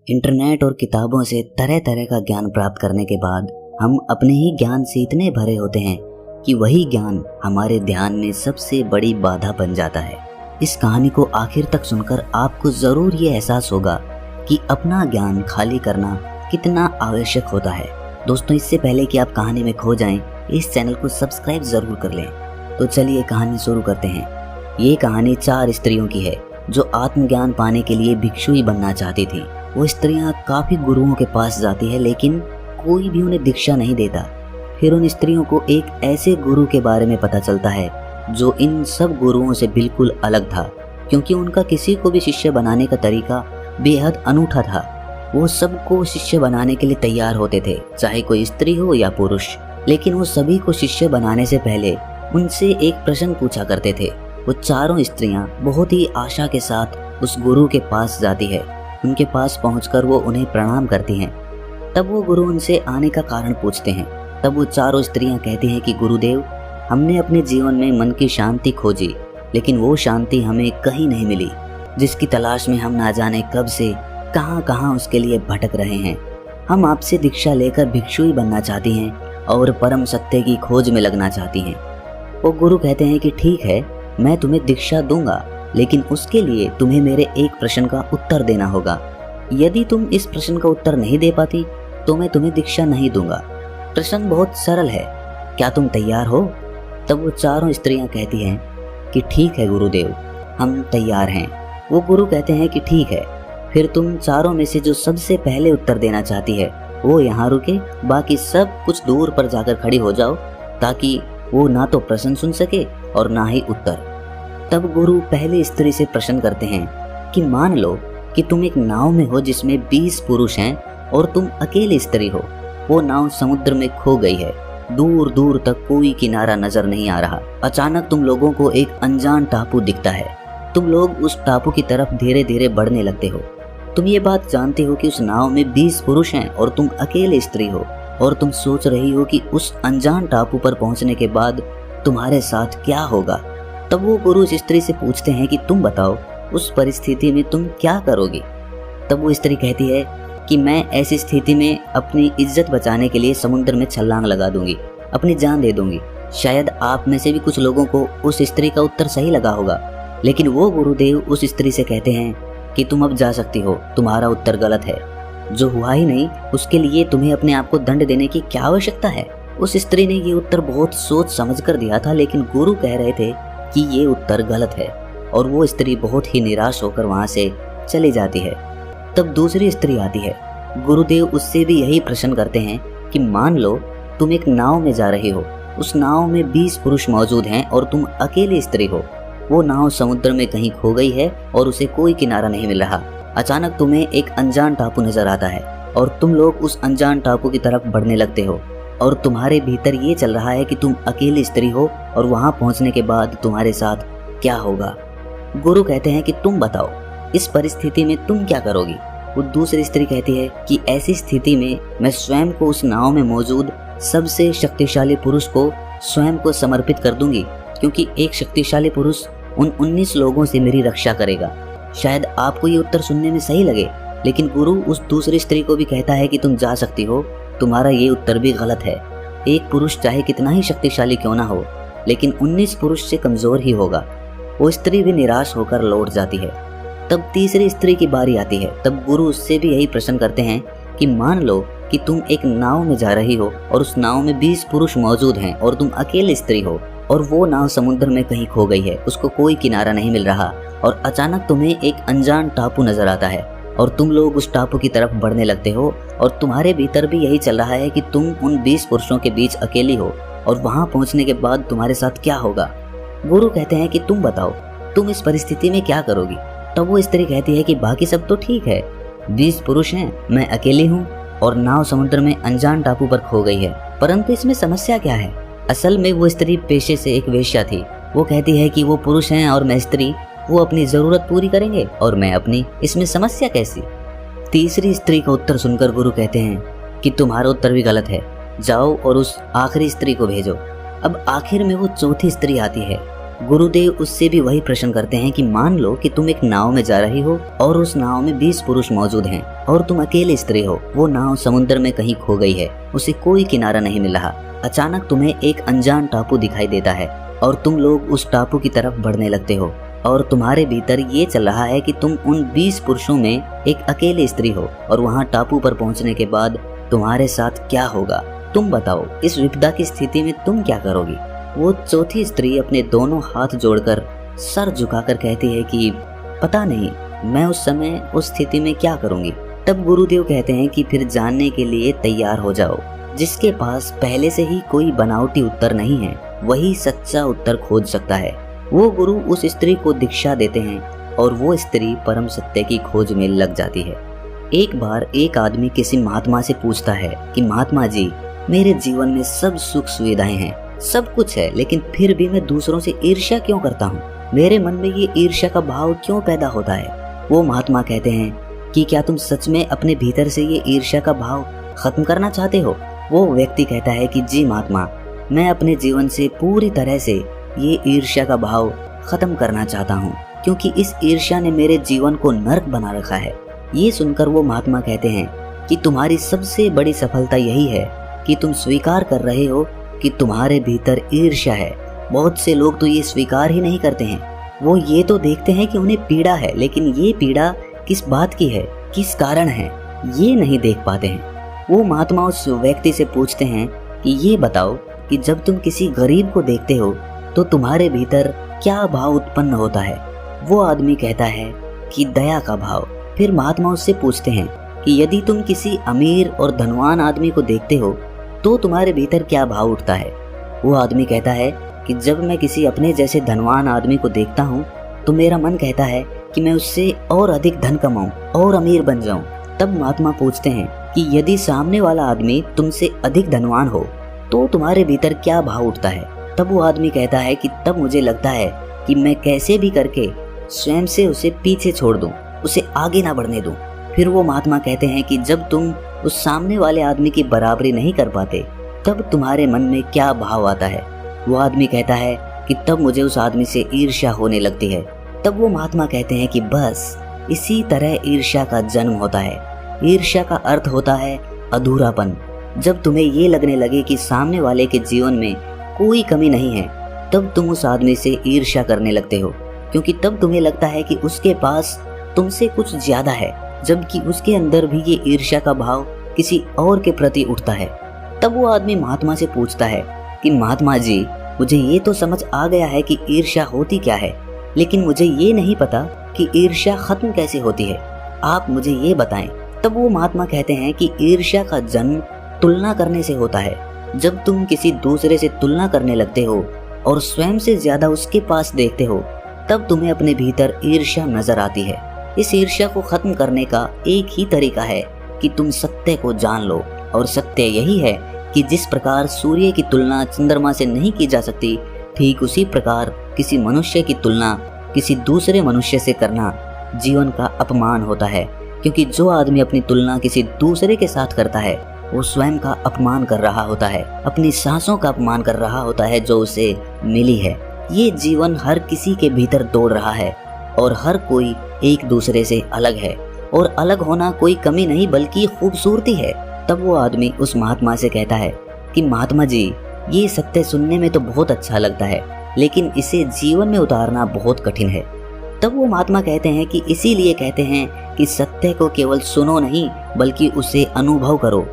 Internet और किताबों से तरह तरह का ज्ञान प्राप्त करने के बाद हम अपने ही ज्ञान से इतने भरे होते हैं कि वही ज्ञान हमारे ध्यान में सबसे बड़ी बाधा बन जाता है। इस कहानी को आखिर तक सुनकर आपको जरूर ये एहसास होगा कि अपना ज्ञान खाली करना कितना आवश्यक होता है। दोस्तों, इससे पहले कि आप कहानी में खो जाएं, इस चैनल को सब्सक्राइब जरूर कर लें। तो चलिए कहानी शुरू करते हैं। ये कहानी 4 स्त्रियों की है जो आत्मज्ञान पाने के लिए भिक्षुई बनना चाहती थी। वो स्त्रियां काफी गुरुओं के पास जाती है, लेकिन कोई भी उन्हें दीक्षा नहीं देता। फिर उन स्त्रियों को एक ऐसे गुरु के बारे में पता चलता है जो इन सब गुरुओं से बिल्कुल अलग था, क्योंकि उनका किसी को भी शिष्य बनाने का तरीका बेहद अनूठा था। वो सबको शिष्य बनाने के लिए तैयार होते थे, चाहे कोई स्त्री हो या पुरुष। लेकिन वो सभी को शिष्य बनाने से पहले उनसे एक प्रश्न पूछा करते थे। वो चारों स्त्रियां बहुत ही आशा के साथ उस गुरु के पास जाती है। उनके पास पहुंचकर वो उन्हें प्रणाम करती हैं। तब वो गुरु उनसे आने का कारण पूछते हैं। तब वो चारों स्त्रियां कहती हैं कि गुरुदेव, हमने अपने जीवन में मन की शांति खोजी, लेकिन वो शांति हमें कहीं नहीं मिली, जिसकी तलाश में हम ना जाने कब से कहां कहां उसके लिए भटक रहे हैं। हम आपसे दीक्षा लेकर भिक्षुई बनना चाहती हैं और परम सत्य की खोज में लगना चाहती हैं। वो गुरु कहते हैं कि ठीक है, मैं तुम्हें दीक्षा दूंगा, लेकिन उसके लिए तुम्हें मेरे एक प्रश्न का उत्तर देना होगा। यदि तुम इस प्रश्न का उत्तर नहीं दे पाती तो मैं तुम्हें दीक्षा नहीं दूंगा। प्रश्न बहुत सरल है, क्या तुम तैयार हो? तब वो चारों स्त्रियां कहती हैं कि ठीक है गुरुदेव, हम तैयार हैं। वो गुरु कहते हैं कि ठीक है, फिर तुम चारों में से जो सबसे पहले उत्तर देना चाहती है वो यहाँ रुके, बाकी सब कुछ दूर पर जाकर खड़ी हो जाओ, ताकि वो ना तो प्रश्न सुन सके और ना ही उत्तर। तब गुरु पहली स्त्री से प्रश्न करते हैं कि मान लो कि तुम एक नाव में हो जिसमें 20 पुरुष हैं और तुम अकेली स्त्री हो। वो नाव समुद्र में खो गई है, दूर दूर तक कोई किनारा नजर नहीं आ रहा। अचानक तुम लोगों को एक अनजान टापू दिखता है। तुम लोग उस टापू की तरफ धीरे धीरे बढ़ने लगते हो। तुम ये बात जानते हो कि उस नाव में 20 पुरुष हैं और तुम अकेले स्त्री हो, और तुम सोच रही हो कि उस अनजान टापू पर पहुंचने के बाद तुम्हारे साथ क्या होगा। तब वो गुरु उस स्त्री से पूछते हैं कि तुम बताओ, उस परिस्थिति में तुम क्या करोगी? तब वो स्त्री कहती है कि मैं ऐसी स्थिति में अपनी इज्जत बचाने के लिए समुद्र में छलांग लगा दूंगी, अपनी जान दे दूंगी। शायद आप में से भी कुछ लोगों को उस स्त्री का उत्तर सही लगा होगा, लेकिन वो गुरुदेव उस स्त्री से कहते हैं कि तुम अब जा सकती हो, तुम्हारा उत्तर गलत है। जो हुआ ही नहीं उसके लिए तुम्हें अपने आप को दंड देने की क्या आवश्यकता है? उस स्त्री ने ये उत्तर बहुत सोच समझ कर दिया था, लेकिन गुरु कह रहे थे कि ये उत्तर गलत है, और वो स्त्री बहुत ही निराश होकर वहां से चली जाती है। तब दूसरी स्त्री आती है। गुरुदेव उससे भी यही प्रश्न करते हैं कि मान लो तुम एक नाव में जा रही हो, उस नाव में 20 पुरुष मौजूद हैं और तुम अकेली स्त्री हो। वो नाव समुद्र में कहीं खो गई है और उसे कोई किनारा नहीं मिल रहा। अचानक तुम्हें एक अनजान टापू नजर आता है और तुम लोग उस अनजान टापू की तरफ बढ़ने लगते हो, और तुम्हारे भीतर ये चल रहा है कि तुम अकेली स्त्री हो और वहां पहुंचने के बाद तुम्हारे साथ क्या होगा। गुरु कहते हैं कि तुम बताओ, इस परिस्थिति में तुम क्या करोगी? वो दूसरी स्त्री कहती है कि ऐसी स्थिति में मैं स्वयं को उस नाव में मौजूद सबसे शक्तिशाली पुरुष को स्वयं को समर्पित कर दूंगी, क्योंकि एक शक्तिशाली पुरुष उन 19 लोगों से मेरी रक्षा करेगा। शायद आपको ये उत्तर सुनने में सही लगे, लेकिन गुरु उस दूसरी स्त्री को भी कहता है कि तुम जा सकती हो, तुम्हारा ये उत्तर भी गलत है। एक पुरुष चाहे कितना ही शक्तिशाली क्यों ना हो, लेकिन 19 पुरुष से कमजोर ही होगा। वो स्त्री भी निराश होकर लौट जाती है। तब तीसरी स्त्री की बारी आती है। तब गुरु उससे भी यही प्रश्न करते हैं कि मान लो कि तुम एक नाव में जा रही हो और उस नाव में 20 पुरुष मौजूद हैं और तुम अकेली स्त्री हो, और वो नाव समुद्र में कहीं खो गई है, उसको कोई किनारा नहीं मिल रहा, और अचानक तुम्हें एक अनजान टापू नजर आता है और तुम लोग उस टापू की तरफ बढ़ने लगते हो, और तुम्हारे भीतर भी यही चल रहा है कि तुम उन 20 पुरुषों के बीच अकेली हो, और वहां पहुंचने के बाद तुम्हारे साथ क्या होगा। गुरु कहते हैं कि तुम बताओ, तुम इस परिस्थिति में क्या करोगी? तब वो स्त्री कहती है कि बाकी सब तो ठीक है, 20 पुरुष हैं, मैं अकेली हूँ और नाव समुद्र में अनजान टापू पर खो गई है, परंतु इसमें समस्या क्या है? असल में वो स्त्री पेशे से एक वेश्या थी। वो कहती है कि वो पुरुष हैं और मैं स्त्री, वो अपनी जरूरत पूरी करेंगे और मैं अपनी, इसमें समस्या कैसी? तीसरी स्त्री का उत्तर सुनकर गुरु कहते हैं कि तुम्हारा उत्तर भी गलत है, जाओ और उस आखिरी स्त्री को भेजो। अब आखिर में वो चौथी स्त्री आती है। गुरुदेव उससे भी वही प्रश्न करते हैं कि मान लो कि तुम एक नाव में जा रही हो और उस नाव में 20 पुरुष मौजूद हैं और तुम अकेले स्त्री हो। वो नाव समुद्र में कहीं खो गई है, उसे कोई किनारा नहीं मिल रहा। अचानक तुम्हें एक अनजान टापू दिखाई देता है और तुम लोग उस टापू की तरफ बढ़ने लगते हो और तुम्हारे भीतर ये चल रहा है कि तुम उन 20 पुरुषों में एक अकेले स्त्री हो और वहाँ टापू पर पहुँचने के बाद तुम्हारे साथ क्या होगा, तुम बताओ। इस विपदा की स्थिति में तुम क्या करोगी? वो चौथी स्त्री अपने दोनों हाथ जोड़कर सर झुकाकर कहती है कि पता नहीं, मैं उस समय उस स्थिति में क्या करूंगी। तब गुरुदेव कहते हैं कि फिर जानने के लिए तैयार हो जाओ। जिसके पास पहले से ही कोई बनावटी उत्तर नहीं है वही सच्चा उत्तर खोज सकता है। वो गुरु उस स्त्री को दीक्षा देते हैं और वो स्त्री परम सत्य की खोज में लग जाती है। एक बार एक आदमी किसी महात्मा से पूछता है कि महात्मा जी, मेरे जीवन में सब सुख सुविधाएं हैं, सब कुछ है, लेकिन फिर भी मैं दूसरों से ईर्ष्या क्यों करता हूँ? मेरे मन में ये ईर्ष्या का भाव क्यों पैदा होता है? वो महात्मा कहते हैं कि क्या तुम सच में अपने भीतर से ये ईर्ष्या का भाव खत्म करना चाहते हो? वो व्यक्ति कहता है कि जी महात्मा, मैं अपने जीवन से पूरी तरह से ये ईर्ष्या का भाव खत्म करना चाहता हूँ, क्योंकि इस ईर्ष्या ने मेरे जीवन को नरक बना रखा है। ये सुनकर वो महात्मा कहते हैं कि तुम्हारी सबसे बड़ी सफलता यही है कि तुम स्वीकार कर रहे हो कि तुम्हारे भीतर ईर्ष्या है। बहुत से लोग तो ये स्वीकार ही नहीं करते हैं। वो ये तो देखते हैं कि उन्हें पीड़ा है, लेकिन ये पीड़ा किस बात की है, किस कारण है, ये नहीं देख पाते हैं। वो महात्मा उस व्यक्ति से पूछते हैं कि ये बताओ कि जब तुम किसी गरीब को देखते हो तो तुम्हारे भीतर क्या भाव उत्पन्न होता है? वो आदमी कहता है कि दया का भाव। फिर महात्मा उससे पूछते हैं कि यदि तुम किसी अमीर और धनवान आदमी को देखते हो तो तुम्हारे भीतर क्या भाव उठता है? वो आदमी कहता है कि जब मैं किसी अपने जैसे धनवान आदमी को देखता हूँ तो मेरा मन कहता है कि मैं उससे और अधिक धन कमाऊं और अमीर बन जाऊं। तब महात्मा पूछते हैं कि यदि सामने वाला आदमी तुमसे अधिक धनवान हो तो तुम्हारे भीतर क्या भाव उठता है? तब वो आदमी कहता है कि तब मुझे लगता है कि मैं कैसे भी करके स्वयं से उसे पीछे छोड़ दूं, उसे आगे ना बढ़ने दूं। फिर वो महात्मा कहते हैं कि जब तुम उस सामने वाले आदमी की बराबरी नहीं कर पाते तब तुम्हारे मन में क्या भाव आता है? वो आदमी कहता है कि तब मुझे उस आदमी से ईर्ष्या होने लगती है। तब वो महात्मा कहते हैं कि बस इसी तरह ईर्ष्या का जन्म होता है। ईर्ष्या का अर्थ होता है अधूरापन। जब तुम्हें ये लगने लगे कि सामने वाले के जीवन में कोई कमी नहीं है तब तुम उस आदमी से ईर्ष्या करने लगते हो, क्योंकि तब तुम्हें लगता है कि उसके पास तुमसे कुछ ज्यादा है, जबकि उसके अंदर भी ये ईर्ष्या का भाव किसी और के प्रति उठता है। तब वो आदमी महात्मा से पूछता है कि महात्मा जी, मुझे ये तो समझ आ गया है कि ईर्ष्या होती क्या है, लेकिन मुझे ये नहीं पता कि ईर्ष्या खत्म कैसे होती है, आप मुझे ये बताएं। तब वो महात्मा कहते हैं कि ईर्ष्या का जन्म तुलना करने से होता है। जब तुम किसी दूसरे से तुलना करने लगते हो और स्वयं से ज्यादा उसके पास देखते हो तब तुम्हें अपने भीतर ईर्ष्या नजर आती है। इस ईर्ष्या को खत्म करने का एक ही तरीका है कि तुम सत्य को जान लो, और सत्य यही है कि जिस प्रकार सूर्य की तुलना चंद्रमा से नहीं की जा सकती, ठीक उसी प्रकार किसी मनुष्य की तुलना किसी दूसरे मनुष्य से करना जीवन का अपमान होता है, क्योंकि जो आदमी अपनी तुलना किसी दूसरे के साथ करता है वो स्वयं का अपमान कर रहा होता है, अपनी सांसों का अपमान कर रहा होता है जो उसे मिली है। ये जीवन हर किसी के भीतर दौड़ रहा है और हर कोई एक दूसरे से अलग है, और अलग होना कोई कमी नहीं बल्कि खूबसूरती है। तब वो आदमी उस महात्मा से कहता है कि महात्मा जी, ये सत्य सुनने में तो बहुत अच्छा लगता है, लेकिन इसे जीवन में उतारना बहुत कठिन है। तब वो महात्मा कहते हैं कि इसीलिए कहते हैं कि सत्य को केवल सुनो नहीं बल्कि उसे अनुभव करो।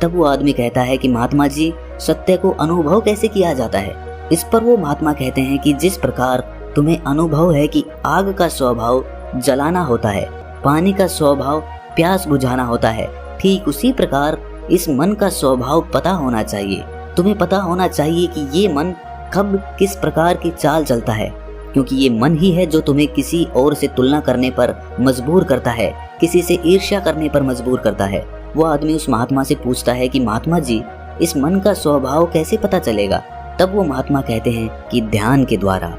तब वो आदमी कहता है कि महात्मा जी, सत्य को अनुभव कैसे किया जाता है? इस पर वो महात्मा कहते हैं कि जिस प्रकार तुम्हें अनुभव है कि आग का स्वभाव जलाना होता है, पानी का स्वभाव प्यास बुझाना होता है, ठीक उसी प्रकार इस मन का स्वभाव पता होना चाहिए। तुम्हें पता होना चाहिए कि ये मन कब किस प्रकार की चाल चलता है, क्योंकि ये मन ही है जो तुम्हें किसी और से तुलना करने पर मजबूर करता है, किसी से ईर्ष्या करने पर मजबूर करता है। वो आदमी उस महात्मा से पूछता है कि महात्मा जी, इस मन का स्वभाव कैसे पता चलेगा? तब वो महात्मा कहते हैं कि ध्यान के द्वारा।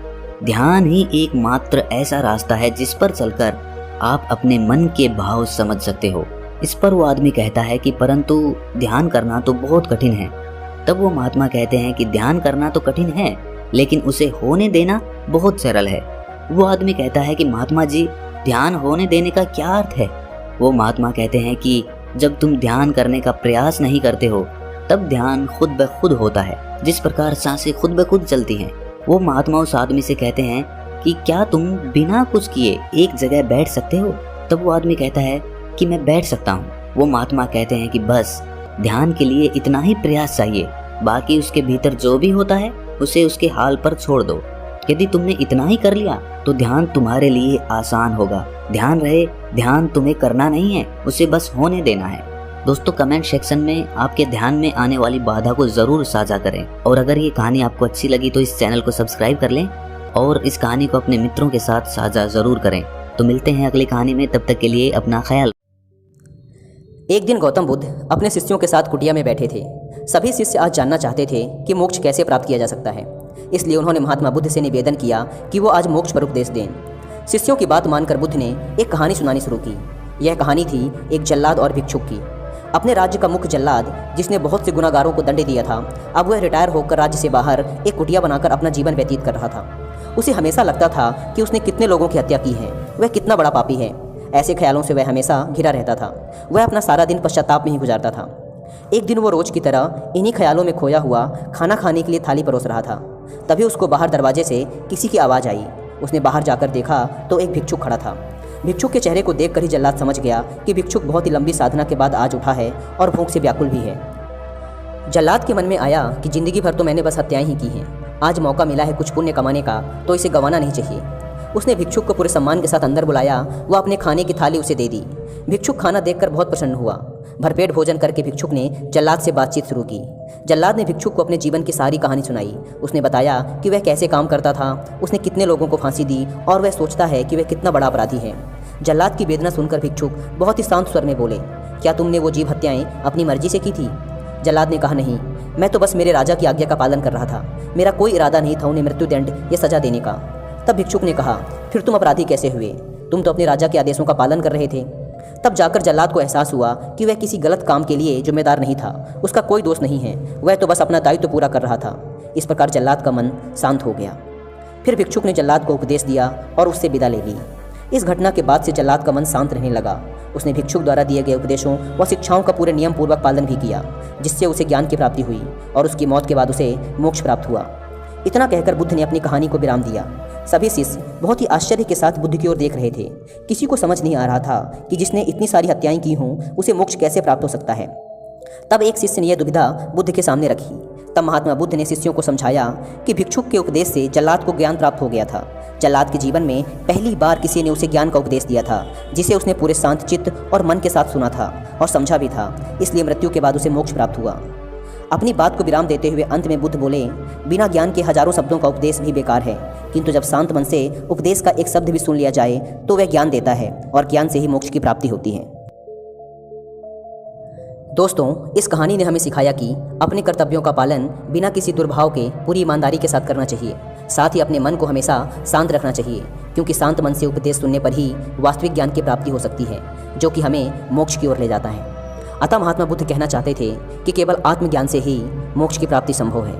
ध्यान ही एकमात्र ऐसा रास्ता है जिस पर चलकर आप अपने मन के भाव समझ सकते हो। इस पर वो आदमी कहता है कि परंतु ध्यान करना तो बहुत कठिन है। तब वो महात्मा कहते हैं कि ध्यान करना तो कठिन है, लेकिन उसे होने देना बहुत सरल है। वो आदमी कहता है कि महात्मा जी, ध्यान होने देने का क्या अर्थ है? वो महात्मा कहते हैं कि जब तुम ध्यान करने का प्रयास नहीं करते हो तब ध्यान खुद ब खुद होता है, जिस प्रकार सांसें खुद ब खुद चलती हैं। वो महात्मा उस आदमी से कहते हैं कि क्या तुम बिना कुछ किए एक जगह बैठ सकते हो? तब वो आदमी कहता है कि मैं बैठ सकता हूँ। वो महात्मा कहते हैं कि बस ध्यान के लिए इतना ही प्रयास चाहिए, बाकी उसके भीतर जो भी होता है उसे उसके हाल पर छोड़ दो। यदि तुमने इतना ही कर लिया तो ध्यान तुम्हारे लिए आसान होगा। ध्यान रहे, ध्यान तुम्हें करना नहीं है, उसे बस होने देना है। दोस्तों, कमेंट सेक्शन में आपके ध्यान में आने वाली बाधा को जरूर साझा करें, और अगर ये कहानी आपको अच्छी लगी तो इस चैनल को सब्सक्राइब कर लें और इस कहानी को अपने मित्रों के साथ साझा जरूर करें। तो मिलते हैं अगली कहानी में, तब तक के लिए अपना ख्याल। एक दिन गौतम बुद्ध अपने शिष्यों के साथ कुटिया में बैठे थे। सभी शिष्य आज जानना चाहते थे कि मोक्ष कैसे प्राप्त किया जा सकता है, इसलिए उन्होंने महात्मा बुद्ध से निवेदन किया कि वो आज मोक्ष पर उपदेश दें। शिष्यों की बात मानकर बुद्ध ने एक कहानी सुनानी शुरू की। यह कहानी थी एक जल्लाद और भिक्षुक की। अपने राज्य का मुख्य जल्लाद, जिसने बहुत से गुनाहगारों को दंड दिया था, अब वह रिटायर होकर राज्य से बाहर एक कुटिया बनाकर अपना जीवन व्यतीत कर रहा था। उसे हमेशा लगता था कि उसने कितने लोगों की हत्या की है, वह कितना बड़ा पापी है। ऐसे ख्यालों से वह हमेशा घिरा रहता था। वह अपना सारा दिन पश्चाताप में ही गुजारता था। एक दिन वो रोज की तरह इन्हीं ख्यालों में खोया हुआ खाना खाने के लिए थाली परोस रहा था। तभी उसको बाहर दरवाजे से किसी की आवाज़ आई। उसने बाहर जाकर देखा तो एक भिक्षुक खड़ा था। भिक्षुक के चेहरे को देखकर ही जल्लाद समझ गया कि भिक्षुक बहुत ही लंबी साधना के बाद आज उठा है और भूख से व्याकुल भी है। जल्लाद के मन में आया कि जिंदगी भर तो मैंने बस हत्याएं ही की हैं, आज मौका मिला है कुछ पुण्य कमाने का, तो इसे गंवाना नहीं चाहिए। उसने भिक्षुक को पूरे सम्मान के साथ अंदर बुलाया। वह अपने खाने की थाली उसे दे दी। भिक्षुक खाना देखकर बहुत प्रसन्न हुआ। भरपेट भोजन करके भिक्षुक ने जल्लाद से बातचीत शुरू की। जल्लाद ने भिक्षुक को अपने जीवन की सारी कहानी सुनाई। उसने बताया कि वह कैसे काम करता था, उसने कितने लोगों को फांसी दी और वह सोचता है कि वह कितना बड़ा अपराधी है। जल्लाद की वेदना सुनकर भिक्षुक बहुत ही शांत स्वर में बोले, क्या तुमने वो जीव हत्याएं अपनी मर्जी से की थी? जल्लाद ने कहा, नहीं, मैं तो बस मेरे राजा की आज्ञा का पालन कर रहा था। मेरा कोई इरादा नहीं था उन्हें मृत्युदंड या सजा देने का। तब भिक्षुक ने कहा, फिर तुम अपराधी कैसे हुए? तुम तो अपने राजा के आदेशों का पालन कर रहे थे। तब जाकर जल्लाद को एहसास हुआ कि वह किसी गलत काम के लिए जिम्मेदार नहीं था। उसका कोई दोष नहीं है, वह तो बस अपना दायित्व पूरा कर रहा था। इस प्रकार जल्लाद का मन शांत हो गया। फिर भिक्षुक ने जल्लाद को उपदेश दिया और उससे विदा ले ली। इस घटना के बाद से जल्लाद का मन शांत रहने लगा। उसने भिक्षुक द्वारा दिए गए उपदेशों व शिक्षाओं का पूरे नियम पूर्वक पालन भी किया, जिससे उसे ज्ञान की प्राप्ति हुई और उसकी मौत के बाद उसे मोक्ष प्राप्त हुआ। इतना कहकर बुद्ध ने अपनी कहानी को विराम दिया। सभी शिष्य बहुत ही आश्चर्य के साथ बुद्ध की ओर देख रहे थे। किसी को समझ नहीं आ रहा था कि जिसने इतनी सारी हत्याएं की हों उसे मोक्ष कैसे प्राप्त हो सकता है। तब एक शिष्य ने यह दुविधा बुद्ध के सामने रखी। तब महात्मा बुद्ध ने शिष्यों को समझाया कि भिक्षुक के उपदेश से जल्लाद को ज्ञान प्राप्त हो गया था। जल्लाद के जीवन में पहली बार किसी ने उसे ज्ञान का उपदेश दिया था, जिसे उसने पूरे शांत चित्त और मन के साथ सुना था और समझा भी था। इसलिए मृत्यु के बाद उसे मोक्ष प्राप्त हुआ। अपनी बात को विराम देते हुए अंत में बुद्ध बोले, बिना ज्ञान के हजारों शब्दों का उपदेश भी बेकार है, किंतु जब शांत मन से उपदेश का एक शब्द भी सुन लिया जाए तो वह ज्ञान देता है और ज्ञान से ही मोक्ष की प्राप्ति होती है। दोस्तों, इस कहानी ने हमें सिखाया कि अपने कर्तव्यों का पालन बिना किसी दुर्भाव के पूरी ईमानदारी के साथ करना चाहिए। साथ ही अपने मन को हमेशा शांत रखना चाहिए, क्योंकि शांत मन से उपदेश सुनने पर ही वास्तविक ज्ञान की प्राप्ति हो सकती है, जो कि हमें मोक्ष की ओर ले जाता है। अतः महात्मा बुद्ध कहना चाहते थे कि केवल आत्मज्ञान से ही मोक्ष की प्राप्ति संभव है।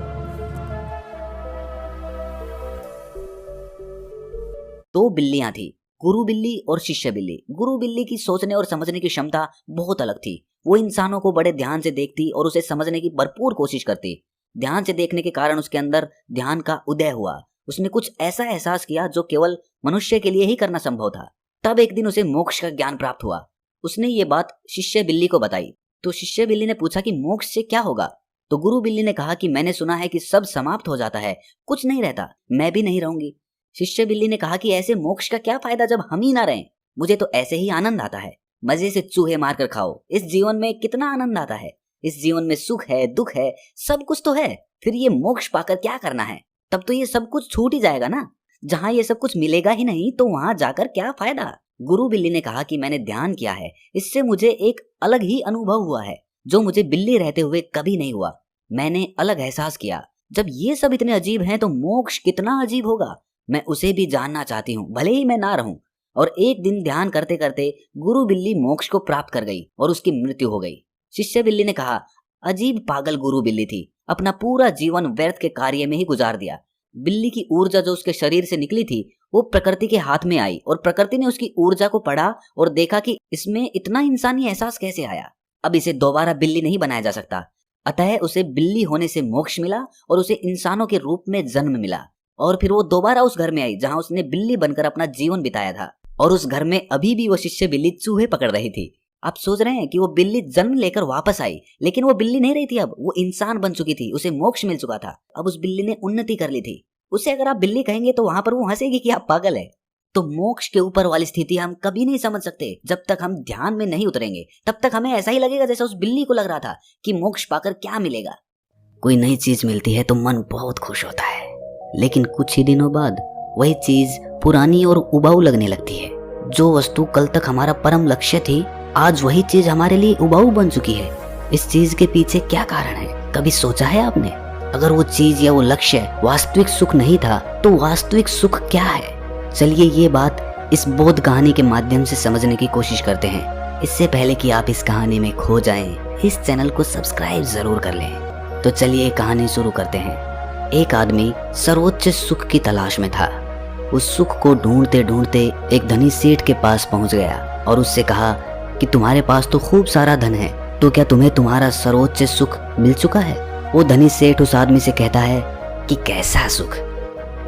दो बिल्लियां थी, गुरु बिल्ली और शिष्य बिल्ली। गुरु बिल्ली की सोचने और समझने की क्षमता बहुत अलग थी। वो इंसानों को बड़े ध्यान से देखती और उसे समझने की भरपूर कोशिश करती। ध्यान से देखने के कारण उसके अंदर ध्यान का उदय हुआ। उसने कुछ ऐसा एहसास किया जो केवल मनुष्य के लिए ही करना संभव था। तब एक दिन उसे मोक्ष का ज्ञान प्राप्त हुआ। उसने ये बात शिष्य बिल्ली को बताई तो शिष्य बिल्ली ने पूछा कि मोक्ष से क्या होगा? तो गुरु बिल्ली ने कहा कि मैंने सुना है कि सब समाप्त हो जाता है, कुछ नहीं रहता, मैं भी नहीं रहूंगी। शिष्य बिल्ली ने कहा कि ऐसे मोक्ष का क्या फायदा जब हम ही ना रहें? मुझे तो ऐसे ही आनंद आता है, मजे से चूहे मारकर खाओ। इस जीवन में कितना आनंद आता है, इस जीवन में सुख है, दुख है, सब कुछ तो है। फिर ये मोक्ष पाकर क्या करना है? तब तो ये सब कुछ छूट ही जाएगा ना। जहाँ ये सब कुछ मिलेगा ही नहीं तो वहां जाकर क्या फायदा? गुरु बिल्ली ने कहा कि मैंने ध्यान किया है, इससे मुझे एक अलग ही अनुभव हुआ है जो मुझे बिल्ली रहते हुए कभी नहीं हुआ। मैंने अलग एहसास किया, जब ये सब इतने अजीब हैं तो मोक्ष कितना अजीब होगा। मैं उसे भी जानना चाहती हूँ, भले ही मैं ना रहूं। और एक दिन ध्यान करते करते गुरु बिल्ली मोक्ष को प्राप्त कर गई और उसकी मृत्यु हो गई। शिष्य बिल्ली ने कहा, अजीब पागल गुरु बिल्ली थी, अपना पूरा जीवन व्यर्थ के कार्य में ही गुजार दिया। बिल्ली की ऊर्जा जो उसके शरीर से निकली थी वो प्रकृति के हाथ में आई और प्रकृति ने उसकी ऊर्जा को पढ़ा और देखा कि इसमें इतना इंसानी एहसास कैसे आया। अब इसे दोबारा बिल्ली नहीं बनाया जा सकता, अतः उसे बिल्ली होने से मोक्ष मिला और उसे इंसानों के रूप में जन्म मिला। और फिर वो दोबारा उस घर में आई जहां उसने बिल्ली बनकर अपना जीवन बिताया था। और उस घर में अभी भी वो शिष्य बिल्ली चूहे पकड़ रही थी। आप सोच रहे हैं कि वो बिल्ली जन्म लेकर वापस आई, लेकिन वो बिल्ली नहीं रही थी, अब वो इंसान बन चुकी थी, उसे मोक्ष मिल चुका था। अब उस बिल्ली ने उन्नति कर ली थी। उसे अगर आप बिल्ली कहेंगे तो वहां पर वो हंसेगी कि आप पागल है। तो मोक्ष के ऊपर वाली स्थिति हम कभी नहीं समझ सकते जब तक हम ध्यान में नहीं उतरेंगे। तब तक हमें ऐसा ही लगेगा जैसा उस बिल्ली को लग रहा था कि मोक्ष पाकर क्या मिलेगा। कोई नई चीज मिलती है तो मन बहुत खुश होता है, लेकिन कुछ ही दिनों बाद वही चीज पुरानी और उबाऊ लगने लगती है। जो वस्तु कल तक हमारा परम लक्ष्य थी, आज वही चीज हमारे लिए उबाऊ बन चुकी है। इस चीज के पीछे क्या कारण है, कभी सोचा है आपने? अगर वो चीज या वो लक्ष्य वास्तविक सुख नहीं था तो वास्तविक सुख क्या है? चलिए ये बात इस बोध कहानी के माध्यम से समझने की कोशिश करते हैं। इससे पहले कि आप इस कहानी में खो जाएं, इस चैनल को सब्सक्राइब जरूर कर लें। तो चलिए कहानी शुरू करते हैं। एक आदमी सर्वोच्च सुख की तलाश में था। उस सुख को ढूंढते ढूंढते एक धनी सेठ के पास पहुंच गया और उससे कहा कि तुम्हारे पास तो खूब सारा धन है, तो क्या तुम्हें तुम्हारा सर्वोच्च सुख मिल चुका है? वो धनी सेठ उस आदमी से कहता है कि कैसा सुख?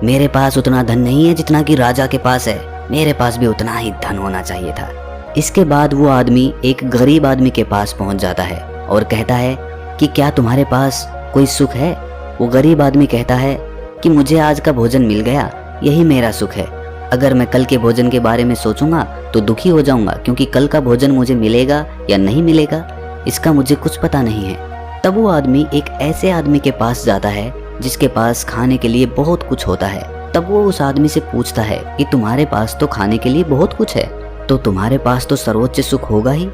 मेरे पास उतना धन नहीं है जितना कि राजा के पास है, मेरे पास भी उतना ही धन होना चाहिए था। इसके बाद वो आदमी एक गरीब आदमी के पास पहुंच जाता है और कहता है कि क्या तुम्हारे पास कोई सुख है? वो गरीब आदमी कहता है कि मुझे आज का भोजन मिल गया, यही मेरा सुख है। अगर मैं कल के भोजन के बारे में सोचूंगा तो दुखी हो जाऊंगा, क्योंकि कल का भोजन मुझे मिलेगा या नहीं मिलेगा इसका मुझे कुछ पता नहीं है। तब वो आदमी एक ऐसे आदमी के पास जाता है जिसके पास खाने के लिए बहुत कुछ होता है। तब वो उस आदमी से पूछता है कि तुम्हारे पास तो खाने के लिए बहुत कुछ है, तो तुम्हारे पास तो सर्वोच्च सुख होगा ही।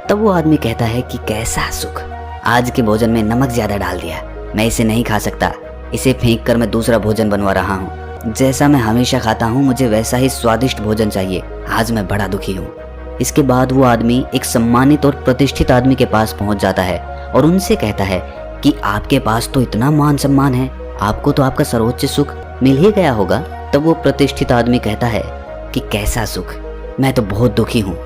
तब वो आदमी कहता है कि कैसा सुख? आज के भोजन में नमक ज्यादा डाल दिया, मैं इसे नहीं खा सकता, इसे फेंक कर मैं दूसरा भोजन बनवा रहा हूँ। जैसा मैं हमेशा खाता हूँ मुझे वैसा ही स्वादिष्ट भोजन चाहिए, आज मैं बड़ा दुखी हूँ। इसके बाद वो आदमी एक सम्मानित और प्रतिष्ठित आदमी के पास पहुंच जाता है और उनसे कहता है कि आपके पास तो इतना मान सम्मान है, आपको तो आपका सर्वोच्च सुख मिल ही गया होगा। तब वो प्रतिष्ठित आदमी कहता है कि कैसा सुख? मैं तो बहुत दुखी हूँ।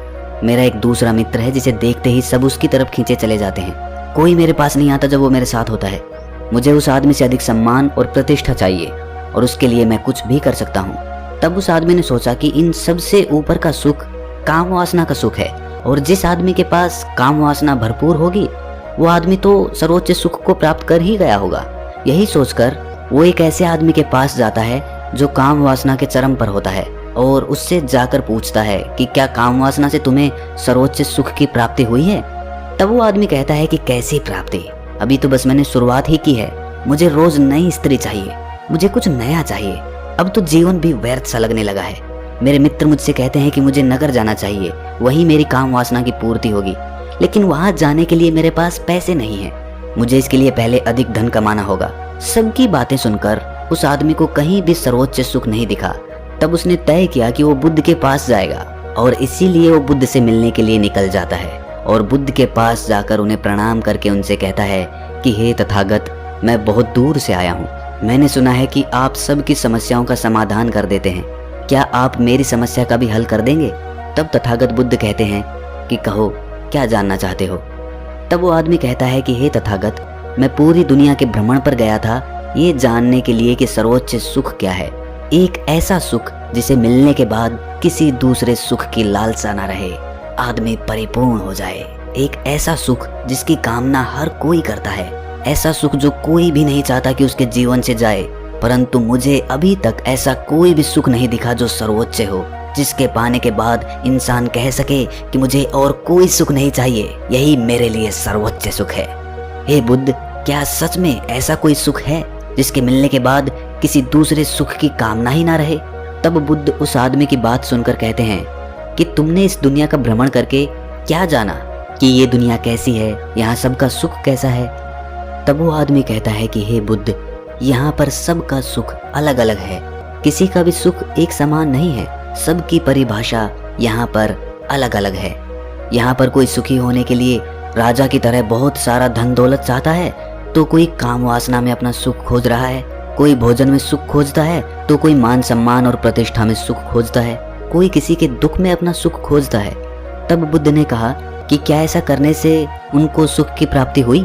मेरा एक दूसरा मित्र है जिसे देखते ही सब उसकी तरफ खींचे चले जाते हैं, कोई मेरे पास नहीं आता जब वो मेरे साथ होता है। मुझे उस आदमी से अधिक सम्मान और प्रतिष्ठा चाहिए और उसके लिए मैं कुछ भी कर सकता हूँ। तब उस आदमी ने सोचा कि इन सबसे ऊपर का सुख काम वासना का सुख है, और जिस आदमी के पास काम वासना भरपूर होगी वो आदमी तो सर्वोच्च सुख को प्राप्त कर ही गया होगा। यही सोचकर वो एक ऐसे आदमी के पास जाता है जो काम वासना के चरम पर होता है और उससे जाकर पूछता है कि क्या काम वासना से तुम्हें सर्वोच्च सुख की प्राप्ति हुई है? तब वो आदमी कहता है कि कैसी प्राप्ति, अभी तो बस मैंने शुरुआत ही की है। मुझे रोज नई स्त्री चाहिए, मुझे कुछ नया चाहिए। अब तो जीवन भी व्यर्थ सा लगने लगा है। मेरे मित्र मुझसे कहते हैं कि मुझे नगर जाना चाहिए, वही मेरी काम वासना की पूर्ति होगी, लेकिन वहां जाने के लिए मेरे पास पैसे नहीं है। मुझे इसके लिए पहले अधिक धन कमाना होगा। सबकी बातें सुनकर उस आदमी को कहीं भी सर्वोच्च सुख नहीं दिखा। तब उसने तय किया कि वो बुद्ध के पास जाएगा और इसीलिए वो बुद्ध से मिलने के लिए निकल जाता है और बुद्ध के पास जाकर उन्हें प्रणाम करके उनसे कहता है कि हे तथागत, मैं बहुत दूर से आया हूँ। मैंने सुना है कि आप सबकी समस्याओं का समाधान कर देते हैं, क्या आप मेरी समस्या का भी हल कर देंगे? तब तथागत बुद्ध कहते हैं कि कहो क्या जानना चाहते हो? तब वो आदमी कहता है कि हे तथागत, मैं पूरी दुनिया के भ्रमण पर गया था ये जानने के लिए कि सर्वोच्च सुख क्या है। एक ऐसा सुख जिसे मिलने के बाद किसी दूसरे सुख की लालसा न रहे, आदमी परिपूर्ण हो जाए। एक ऐसा सुख जिसकी कामना हर कोई करता है, ऐसा सुख जो कोई भी नहीं चाहता कि उसके जीवन से जाए। परंतु मुझे अभी तक ऐसा कोई भी सुख नहीं दिखा जो सर्वोच्च हो, जिसके पाने के बाद इंसान कह सके कि मुझे और कोई सुख नहीं चाहिए, यही मेरे लिए सर्वोच्च सुख है। हे बुद्ध, क्या सच में ऐसा कोई सुख है जिसके मिलने के बाद किसी दूसरे सुख की कामना ही ना रहे? तब बुद्ध उस आदमी की बात सुनकर कहते हैं कि तुमने इस दुनिया का भ्रमण करके क्या जाना कि ये दुनिया कैसी है, यहाँ सबका सुख कैसा है? तब वो आदमी कहता है कि हे बुद्ध, यहाँ पर सबका सुख अलग अलग है, किसी का भी सुख एक समान नहीं है, सबकी परिभाषा यहाँ पर अलग अलग है। यहाँ पर कोई सुखी होने के लिए राजा की तरह बहुत सारा धन दौलत चाहता है, तो कोई काम वासना में अपना सुख खोज रहा है। कोई भोजन में सुख खोजता है तो कोई मान सम्मान और प्रतिष्ठा में सुख खोजता है, कोई किसी के दुख में अपना सुख खोजता है। तब बुद्ध ने कहा कि क्या ऐसा करने से उनको सुख की प्राप्ति हुई?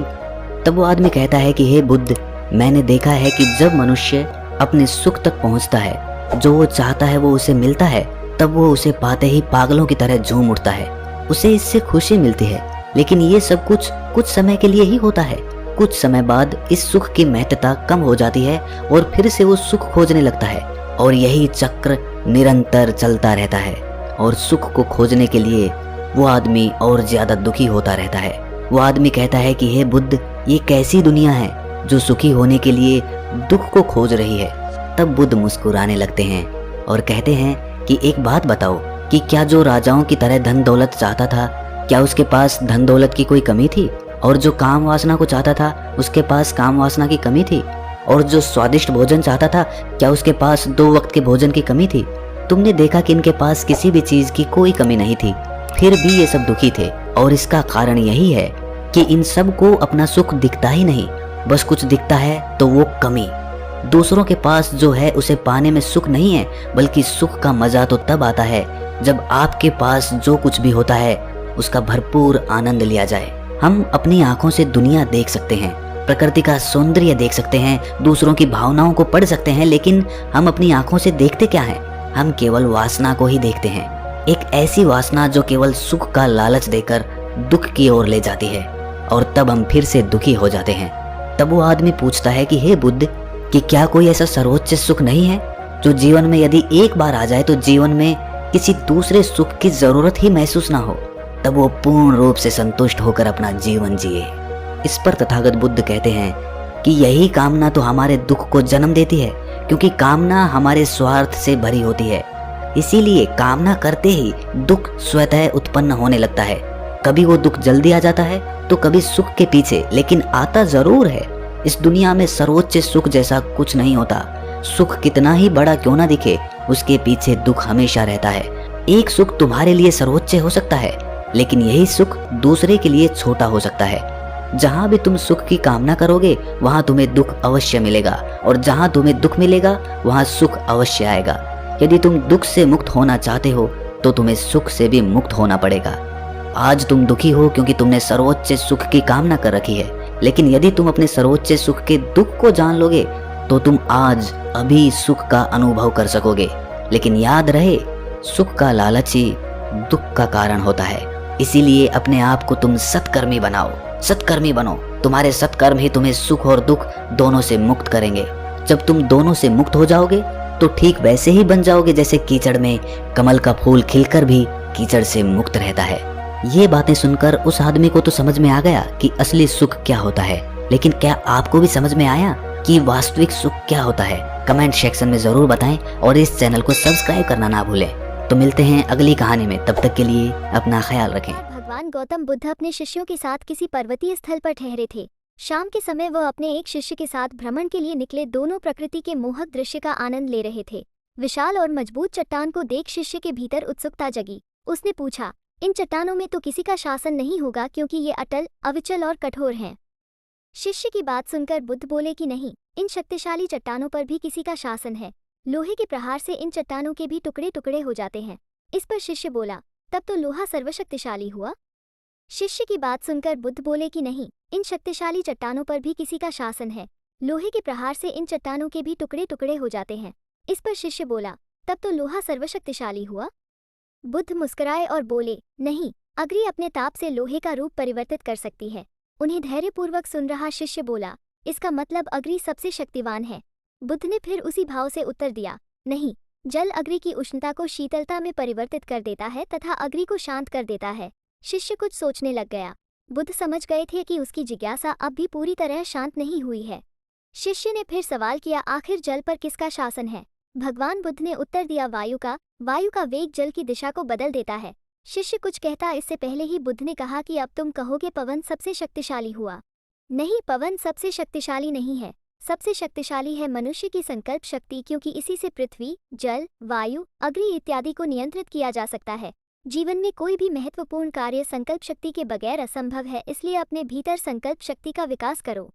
तब वो आदमी कहता है कि हे बुद्ध, मैंने देखा है कि जब मनुष्य अपने सुख तक पहुंचता है, जो वो चाहता है वो उसे मिलता है, तब वो उसे पाते ही पागलों की तरह झूम उठता है। उसे इससे खुशी मिलती है, लेकिन ये सब कुछ समय के लिए ही होता है। कुछ समय बाद इस सुख की महत्ता कम हो जाती है और फिर से वो सुख खोजने लगता है, और यही चक्र निरंतर चलता रहता है। और सुख को खोजने के लिए वो आदमी और ज्यादा दुखी होता रहता है। वो आदमी कहता है कि हे बुद्ध, ये कैसी दुनिया है जो सुखी होने के लिए दुख को खोज रही है। तब बुद्ध मुस्कुराने लगते हैं और कहते हैं कि एक बात बताओ कि क्या जो राजाओं की तरह धन दौलत चाहता था, क्या उसके पास धन दौलत की कोई कमी थी? और जो काम वासना को चाहता था, उसके पास काम वासना की कमी थी? और जो स्वादिष्ट भोजन चाहता था, क्या उसके पास 2 वक्त के भोजन की कमी थी? तुमने देखा कि इनके पास किसी भी चीज की कोई कमी नहीं थी, फिर भी ये सब दुखी थे। और इसका कारण यही है कि इन सब को अपना सुख दिखता ही नहीं, बस कुछ दिखता है तो वो कमी। दूसरों के पास जो है उसे पाने में सुख नहीं है, बल्कि सुख का मजा तो तब आता है जब आपके पास जो कुछ भी होता है उसका भरपूर आनंद लिया जाए। हम अपनी आंखों से दुनिया देख सकते हैं, प्रकृति का सौंदर्य देख सकते हैं, दूसरों की भावनाओं को पढ़ सकते हैं, लेकिन हम अपनी आंखों से देखते क्या हैं? हम केवल वासना को ही देखते हैं, एक ऐसी वासना जो केवल सुख का लालच देकर दुख की ओर ले जाती है, और तब हम फिर से दुखी हो जाते हैं। तब वो आदमी पूछता है कि हे बुद्ध, कि क्या कोई ऐसा सर्वोच्च सुख नहीं है जो जीवन में यदि एक बार आ जाए तो जीवन में किसी दूसरे सुख की जरूरत ही महसूस ना हो, तब वो पूर्ण रूप से संतुष्ट होकर अपना जीवन जिए। इस पर तथागत बुद्ध कहते हैं कि यही कामना तो हमारे दुख को जन्म देती है, क्योंकि कामना हमारे स्वार्थ से भरी होती है। इसीलिए कामना करते ही दुख स्वतः उत्पन्न होने लगता है। कभी वो दुख जल्दी आ जाता है तो कभी सुख के पीछे, लेकिन आता जरूर है। इस दुनिया में सर्वोच्च सुख जैसा कुछ नहीं होता। सुख कितना ही बड़ा क्यों ना दिखे, उसके पीछे दुख हमेशा रहता है। एक सुख तुम्हारे लिए सर्वोच्च हो सकता है, लेकिन यही सुख दूसरे के लिए छोटा हो सकता है। जहाँ भी तुम सुख की कामना करोगे वहाँ तुम्हें दुख अवश्य मिलेगा, और जहाँ तुम्हें दुख मिलेगा वहाँ सुख अवश्य आएगा। यदि तुम दुख से मुक्त होना चाहते हो तो तुम्हें सुख से भी मुक्त होना पड़ेगा। आज तुम दुखी हो क्योंकि तुमने सर्वोच्च सुख की कामना कर रखी है, लेकिन यदि तुम अपने सर्वोच्च सुख के दुख को जान लोगे तो तुम आज अभी सुख का अनुभव कर सकोगे। लेकिन याद रहे, सुख का लालच ही दुख का कारण होता है। इसीलिए अपने आप को तुम सत्कर्मी बनाओ, सत्कर्मी बनो। तुम्हारे सत्कर्म ही तुम्हें सुख और दुख दोनों से मुक्त करेंगे। जब तुम दोनों से मुक्त हो जाओगे तो ठीक वैसे ही बन जाओगे जैसे कीचड़ में कमल का फूल खिलकर भी कीचड़ से मुक्त रहता है। ये बातें सुनकर उस आदमी को तो समझ में आ गया कि असली सुख क्या होता है, लेकिन क्या आपको भी समझ में आया कि वास्तविक सुख क्या होता है? कमेंट सेक्शन में जरूर बताएं और इस चैनल को सब्सक्राइब करना ना भूलें। तो मिलते हैं अगली कहानी में, तब तक के लिए अपना ख्याल रखें। भगवान गौतम बुद्ध अपने शिष्यों के साथ किसी पर्वतीय स्थल पर ठहरे थे। शाम के समय वह अपने एक शिष्य के साथ भ्रमण के लिए निकले। दोनों प्रकृति के मोहक दृश्य का आनंद ले रहे थे। विशाल और मजबूत चट्टान को देख शिष्य के भीतर उत्सुकता जगी। उसने पूछा, इन चट्टानों में तो किसी का शासन नहीं होगा, क्योंकि ये अटल, अविचल और कठोर हैं। शिष्य की बात सुनकर बुद्ध बोले कि नहीं, इन शक्तिशाली चट्टानों पर भी किसी का शासन है। लोहे के प्रहार से इन चट्टानों के भी टुकड़े टुकड़े हो जाते हैं। इस पर शिष्य बोला, तब तो लोहा सर्वशक्तिशाली हुआ। शिष्य की बात सुनकर बुद्ध बोले कि नहीं, इन शक्तिशाली चट्टानों पर भी किसी का शासन है। लोहे के प्रहार से इन चट्टानों के भी टुकड़े टुकड़े हो जाते हैं। इस पर शिष्य बोला, तब तो लोहा सर्वशक्तिशाली हुआ। बुद्ध मुस्कुराए और बोले, नहीं, अग्नि अपने ताप से लोहे का रूप परिवर्तित कर सकती है। उन्हें धैर्यपूर्वक सुन रहा शिष्य बोला, इसका मतलब अग्नि सबसे शक्तिवान है। बुद्ध ने फिर उसी भाव से उत्तर दिया, नहीं, जल अग्नि की उष्णता को शीतलता में परिवर्तित कर देता है तथा अग्नि को शांत कर देता है। शिष्य कुछ सोचने लग गया। बुद्ध समझ गए थे कि उसकी जिज्ञासा अब भी पूरी तरह शांत नहीं हुई है। शिष्य ने फिर सवाल किया, आखिर जल पर किसका शासन है? भगवान बुद्ध ने उत्तर दिया, वायु का। वायु का वेग जल की दिशा को बदल देता है। शिष्य कुछ कहता इससे पहले ही बुद्ध ने कहा कि अब तुम कहोगे पवन सबसे शक्तिशाली हुआ। नहीं, पवन सबसे शक्तिशाली नहीं है। सबसे शक्तिशाली है मनुष्य की संकल्प शक्ति, क्योंकि इसी से पृथ्वी, जल, वायु, अग्नि इत्यादि को नियंत्रित किया जा सकता है। जीवन में कोई भी महत्वपूर्ण कार्य संकल्प शक्ति के बगैर असंभव है, इसलिए अपने भीतर संकल्प शक्ति का विकास करो।